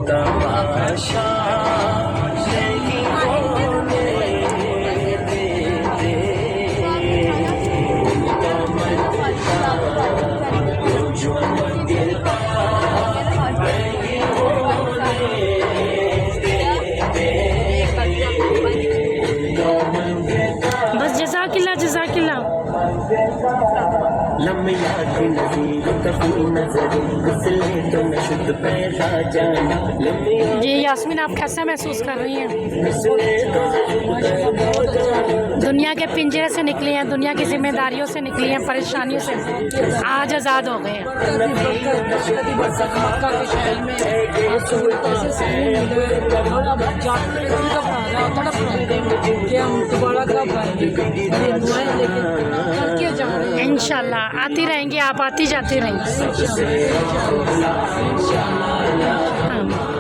तमाशा नहीं होने देते, जो मंदिर नहीं होने देते। बस जज़ाकिल्लाह जज़ाकिल्लाह। लम्बी याद नज़ीर कभी नजर इसलिए तो मैं शुद्ध पैदा जाना। जी यास्मीन, आप कैसा महसूस कर रही हैं? दुनिया के पिंजरे से निकली हैं, दुनिया की जिम्मेदारियों से निकली हैं, परेशानियों से आज आज़ाद हो गए हैं। इंशाल्लाह आती रहेंगी, आप आती जाती रहेंगी। हाँ।